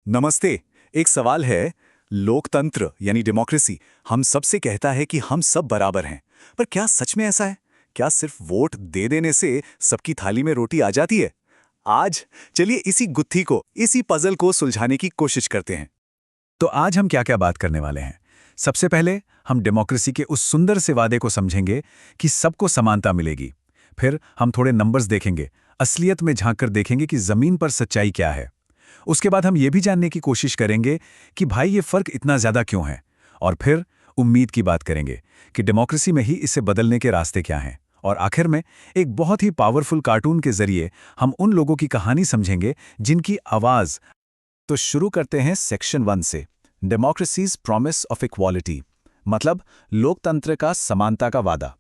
नमस्ते। एक सवाल है। लोकतंत्र यानी डेमोक्रेसी हम सबसे कहता है कि हम सब बराबर हैं। पर क्या सच में ऐसा है? क्या सिर्फ वोट दे देने से सबकी थाली में रोटी आ जाती है? आज चलिए इसी गुत्थी को, इसी पजल को सुलझाने की कोशिश करते हैं। तो आज हम क्या क्या बात करने वाले हैं। सबसे पहले हम डेमोक्रेसी के उस सुंदर से वादे को समझेंगे कि सबको समानता मिलेगी। फिर हम थोड़े नंबर्स देखेंगे, असलियत में झांककर देखेंगे कि जमीन पर सच्चाई क्या है। उसके बाद हम ये भी जानने की कोशिश करेंगे कि भाई ये फर्क इतना ज्यादा क्यों है। और फिर उम्मीद की बात करेंगे कि डेमोक्रेसी में ही इसे बदलने के रास्ते क्या हैं। और आखिर में एक बहुत ही पावरफुल कार्टून के जरिए हम उन लोगों की कहानी समझेंगे जिनकी आवाज। तो शुरू करते हैं सेक्शन 1 से। डेमोक्रेसीज प्रॉमिस ऑफ इक्वालिटी, मतलब लोकतंत्र का समानता का वादा।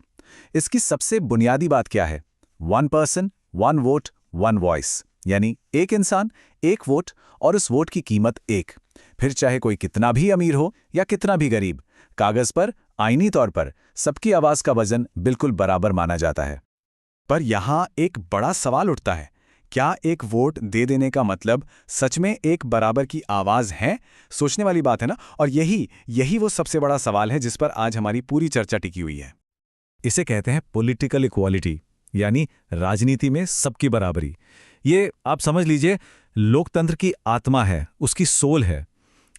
इसकी सबसे बुनियादी बात क्या है? 1 पर्सन 1 वोट 1 वॉइस, यानी एक इंसान एक वोट और उस वोट की कीमत एक। फिर चाहे कोई कितना भी अमीर हो या कितना भी गरीब, कागज पर आईनी तौर पर सबकी आवाज का वजन बिल्कुल बराबर माना जाता है। पर यहां एक बड़ा सवाल उठता है, क्या एक वोट दे देने का मतलब सच में एक बराबर की आवाज है? सोचने वाली बात है ना। और यही वो सबसे बड़ा सवाल है जिस पर आज हमारी पूरी चर्चा टिकी हुई है। इसे कहते हैं पॉलिटिकल इक्वालिटी, यानी राजनीति में सबकी बराबरी। ये आप समझ लीजिए लोकतंत्र की आत्मा है, उसकी सोल है।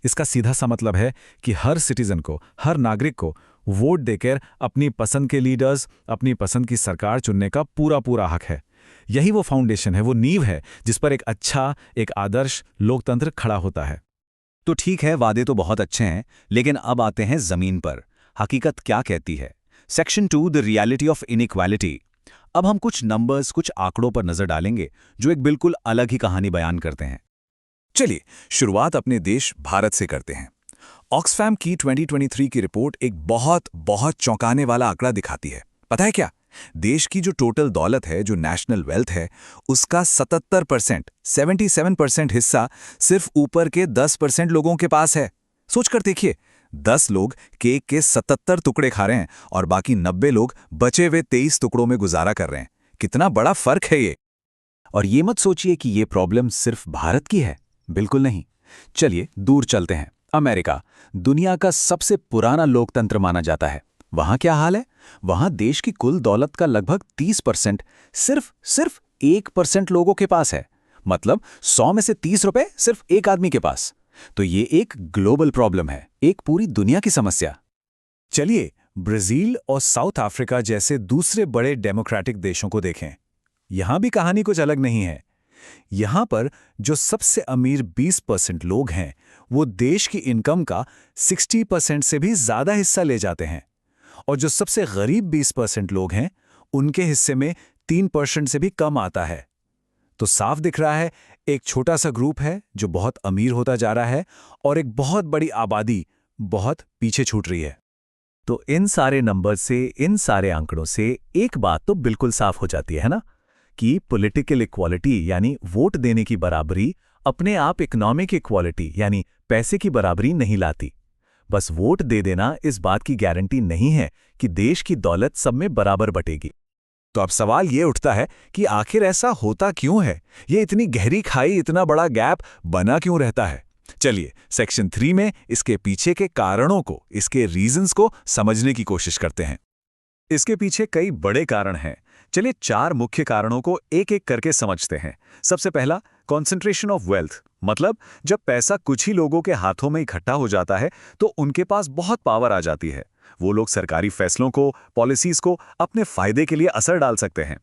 इसका सीधा सा मतलब है कि हर सिटीजन को, हर नागरिक को वोट देकर अपनी पसंद के लीडर्स, अपनी पसंद की सरकार चुनने का पूरा पूरा हक है। यही वो फाउंडेशन है, वो नींव है जिस पर एक अच्छा, एक आदर्श लोकतंत्र खड़ा होता है। तो ठीक है, वादे तो बहुत अच्छे हैं, लेकिन अब आते हैं जमीन पर। हकीकत क्या कहती है? Section 2, the reality of inequality. अब हम कुछ नंबर्स, कुछ आंकड़ों पर नजर डालेंगे जो एक बिल्कुल अलग ही कहानी बयान करते हैं। चलिए शुरुआत अपने देश भारत से करते हैं। ऑक्सफैम की 2023 की रिपोर्ट एक बहुत बहुत चौंकाने वाला आंकड़ा दिखाती है। पता है क्या? देश की जो टोटल दौलत है, जो नेशनल वेल्थ है, उसका 77%, 77% हिस्सा सिर्फ ऊपर के 10% लोगों के पास है। सोचकर देखिए, 10 लोग केक के 77 टुकड़े खा रहे हैं और बाकी 90 लोग बचे हुए 23 टुकड़ों में गुजारा कर रहे हैं। कितना बड़ा फर्क है ये। और ये मत सोचिए कि ये प्रॉब्लम सिर्फ भारत की है, बिल्कुल नहीं। चलिए दूर चलते हैं। अमेरिका दुनिया का सबसे पुराना लोकतंत्र माना जाता है। वहां क्या हाल है? वहां देश की कुल दौलत का लगभग 30% सिर्फ 1% लोगों के पास है। मतलब 100 में से 30 रुपए सिर्फ एक आदमी के पास। तो ये एक ग्लोबल प्रॉब्लम है, एक पूरी दुनिया की समस्या। चलिए ब्राजील और साउथ अफ्रीका जैसे दूसरे बड़े डेमोक्रेटिक देशों को देखें। यहां भी कहानी कुछ अलग नहीं है। यहां पर जो सबसे अमीर 20% लोग हैं, वो देश की इनकम का 60% से भी ज्यादा हिस्सा ले जाते हैं। और जो सबसे गरीब 20% लोग हैं, उनके हिस्से में 3% से भी कम आता है। तो साफ दिख रहा है, एक छोटा सा ग्रुप है जो बहुत अमीर होता जा रहा है और एक बहुत बड़ी आबादी बहुत पीछे छूट रही है। तो इन सारे नंबर से, इन सारे आंकड़ों से एक बात तो बिल्कुल साफ हो जाती है ना, कि पॉलिटिकल इक्वालिटी यानी वोट देने की बराबरी अपने आप इकोनॉमिक इक्वालिटी यानी पैसे की बराबरी नहीं लाती। बस वोट दे देना इस बात की गारंटी नहीं है कि देश की दौलत सब में बराबर बटेगी। तो अब सवाल ये उठता है कि आखिर ऐसा होता क्यों है? ये इतनी गहरी खाई, इतना बड़ा गैप बना क्यों रहता है? चलिए सेक्शन 3 में इसके पीछे के कारणों को, इसके रीजंस को समझने की कोशिश करते हैं। इसके पीछे कई बड़े कारण हैं। चलिए 4 मुख्य कारणों को एक एक करके समझते हैं। सबसे पहला, कॉन्सेंट्रेशन ऑफ वेल्थ। मतलब जब पैसा कुछ ही लोगों के हाथों में इकट्ठा हो जाता है तो उनके पास बहुत पावर आ जाती है। वो लोग सरकारी फैसलों को, पॉलिसीज को अपने फायदे के लिए असर डाल सकते हैं।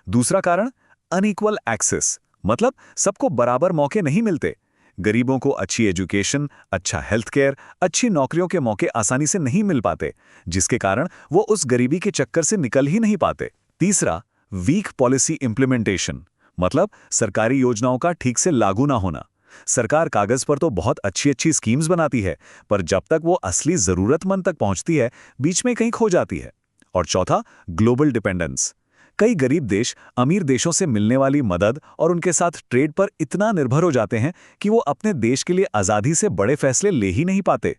दूसरा कारण, अनइक्वल एक्सेस। मतलब सबको बराबर मौके नहीं मिलते। गरीबों को अच्छी एजुकेशन, अच्छा हेल्थ केयर, अच्छी नौकरियों के मौके आसानी से नहीं मिल पाते, जिसके कारण वो उस गरीबी के चक्कर से निकल ही नहीं पाते। तीसरा, वीक पॉलिसी इंप्लीमेंटेशन। मतलब सरकारी योजनाओं का ठीक से लागू ना होना। सरकार कागज पर तो बहुत अच्छी अच्छी स्कीम्स बनाती है, पर जब तक वो असली जरूरतमंद तक पहुंचती है, बीच में कहीं खो जाती है। और चौथा, ग्लोबल डिपेंडेंस। कई गरीब देश अमीर देशों से मिलने वाली मदद और उनके साथ ट्रेड पर इतना निर्भर हो जाते हैं कि वो अपने देश के लिए आजादी से बड़े फैसले ले ही नहीं पाते।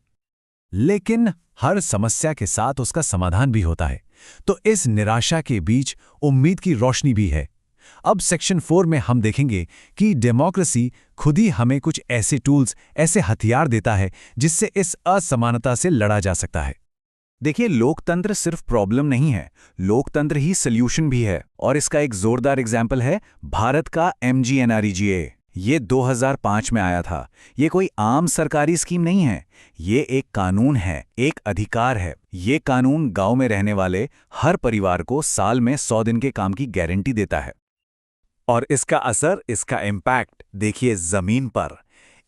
लेकिन हर समस्या के साथ उसका समाधान भी होता है। तो इस निराशा के बीच उम्मीद की रोशनी भी है। अब सेक्शन 4 में हम देखेंगे कि डेमोक्रेसी खुद ही हमें कुछ ऐसे टूल्स, ऐसे हथियार देता है जिससे इस असमानता से लड़ा जा सकता है। देखिए, लोकतंत्र सिर्फ प्रॉब्लम नहीं है, लोकतंत्र ही सल्यूशन भी है। और इसका एक जोरदार एग्जाम्पल है भारत का MGNREGA। ये 2005 में आया था। ये कोई आम सरकारी स्कीम नहीं है, ये एक कानून है, एक अधिकार है। ये कानून गांव में रहने वाले हर परिवार को साल में 100 दिन के काम की गारंटी देता है। और इसका असर, इसका इम्पैक्ट देखिए जमीन पर।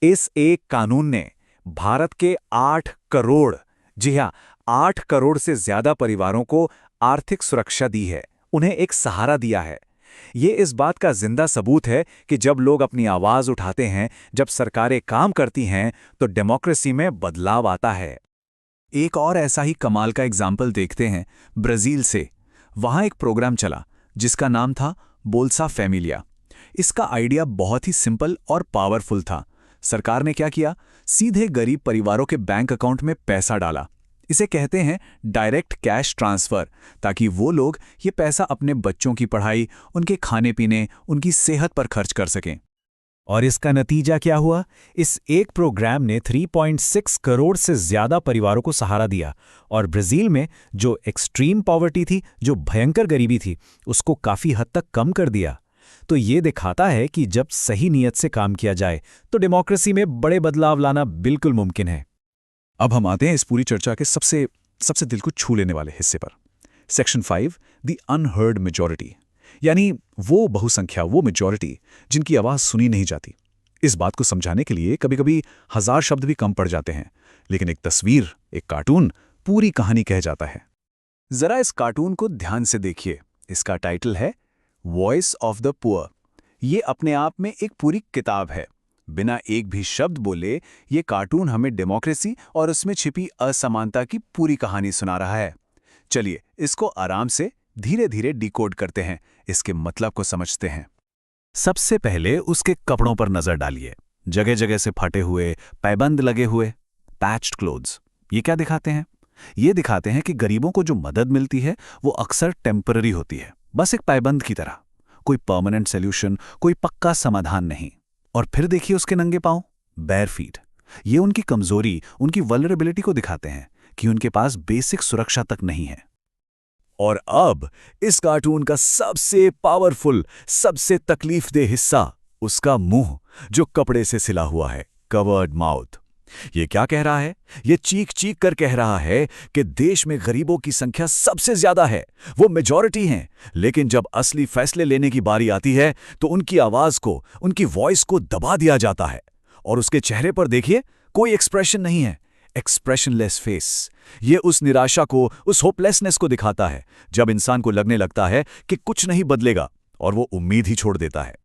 इस एक कानून ने भारत के 8 करोड़, जी हाँ, 8 करोड़ से ज्यादा परिवारों को आर्थिक सुरक्षा दी है, उन्हें एक सहारा दिया है। ये इस बात का जिंदा सबूत है कि जब लोग अपनी आवाज उठाते हैं, जब सरकारें काम करती हैं, तो डेमोक्रेसी में बदलाव आता है। एक और ऐसा ही कमाल का एग्जाम्पल देखते हैं ब्राजील से। वहां एक प्रोग्राम चला जिसका नाम था बोल्सा फैमिलिया। इसका आइडिया बहुत ही सिंपल और पावरफुल था। सरकार ने क्या किया, सीधे गरीब परिवारों के बैंक अकाउंट में पैसा डाला। इसे कहते हैं डायरेक्ट कैश ट्रांसफर, ताकि वो लोग ये पैसा अपने बच्चों की पढ़ाई, उनके खाने पीने, उनकी सेहत पर खर्च कर सकें। और इसका नतीजा क्या हुआ? इस एक प्रोग्राम ने 3.6 करोड़ से ज्यादा परिवारों को सहारा दिया और ब्राजील में जो एक्सट्रीम पॉवर्टी थी, जो भयंकर गरीबी थी, उसको काफी हद तक कम कर दिया। तो ये दिखाता है कि जब सही नीयत से काम किया जाए तो डेमोक्रेसी में बड़े बदलाव लाना बिल्कुल मुमकिन है। अब हम आते हैं इस पूरी चर्चा के सबसे दिल को छू लेने वाले हिस्से पर। सेक्शन 5, द अनहर्ड मेजॉरिटी, यानी वो बहुसंख्या, वो मेजॉरिटी जिनकी आवाज सुनी नहीं जाती। इस बात को समझाने के लिए कभी कभी 1000 शब्द भी कम पड़ जाते हैं, लेकिन एक तस्वीर, एक कार्टून पूरी कहानी कह जाता है। जरा इस कार्टून को ध्यान से देखिए। इसका टाइटल है वॉइस ऑफ द पुअर। ये अपने आप में एक पूरी किताब है। बिना एक भी शब्द बोले ये कार्टून हमें डेमोक्रेसी और उसमें छिपी असमानता की पूरी कहानी सुना रहा है। चलिए इसको आराम से धीरे धीरे डिकोड करते हैं, इसके मतलब को समझते हैं। सबसे पहले उसके कपड़ों पर नजर डालिए। जगह जगह से फटे हुए, पैबंद लगे हुए, पैच्ड क्लोथ्स। ये क्या दिखाते हैं? ये दिखाते हैं कि गरीबों को जो मदद मिलती है वो अक्सर टेम्पररी होती है, बस एक पैबंद की तरह। कोई परमानेंट सॉल्यूशन, कोई पक्का समाधान नहीं। और फिर देखिए उसके नंगे पांव, बेयर फीट। ये उनकी कमजोरी, उनकी वल्नरेबिलिटी को दिखाते हैं कि उनके पास बेसिक सुरक्षा तक नहीं है। और अब इस कार्टून का सबसे पावरफुल, सबसे तकलीफदेह हिस्सा, उसका मुंह जो कपड़े से सिला हुआ है, कवर्ड माउथ। ये क्या कह रहा है? ये चीख चीख कर कह रहा है कि देश में गरीबों की संख्या सबसे ज्यादा है, वो मेजॉरिटी हैं, लेकिन जब असली फैसले लेने की बारी आती है तो उनकी आवाज को, उनकी वॉइस को दबा दिया जाता है। और उसके चेहरे पर देखिए, कोई एक्सप्रेशन नहीं है, एक्सप्रेशनलेस फेस। ये उस निराशा को, उस होपलेसनेस को दिखाता है जब इंसान को लगने लगता है कि कुछ नहीं बदलेगा और वो उम्मीद ही छोड़ देता है।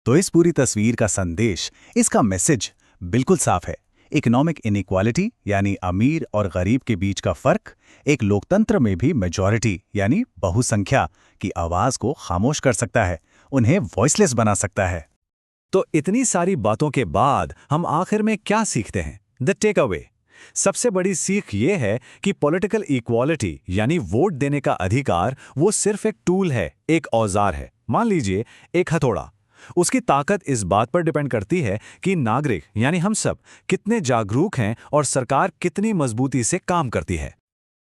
तो इस पूरी तस्वीर का संदेश, इसका मैसेज बिल्कुल साफ है। इकोनॉमिक इनइक्वालिटी यानी अमीर और गरीब के बीच का फर्क एक लोकतंत्र में भी मेजॉरिटी यानी बहुसंख्या की आवाज को खामोश कर सकता है, उन्हें वॉइसलेस बना सकता है। तो इतनी सारी बातों के बाद हम आखिर में क्या सीखते हैं? The takeaway. सबसे बड़ी सीख ये है कि पॉलिटिकल इक्वालिटी यानी वोट देने का अधिकार वो सिर्फ एक टूल है, एक औजार है। मान लीजिए एक हथौड़ा। उसकी ताकत इस बात पर डिपेंड करती है कि नागरिक यानी हम सब कितने जागरूक हैं और सरकार कितनी मजबूती से काम करती है।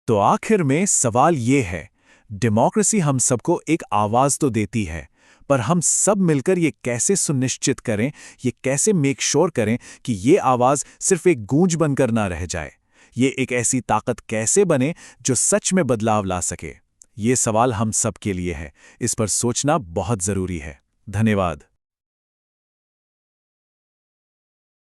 तो आखिर में सवाल ये है, डेमोक्रेसी हम सबको एक आवाज तो देती है, पर हम सब मिलकर ये कैसे सुनिश्चित करें, ये कैसे मेक श्योर करें कि ये आवाज सिर्फ एक गूंज बनकर ना रह जाए? ये एक ऐसी ताकत कैसे बने जो सच में बदलाव ला सके? ये सवाल हम सब के लिए है। इस पर सोचना बहुत जरूरी है। धन्यवाद।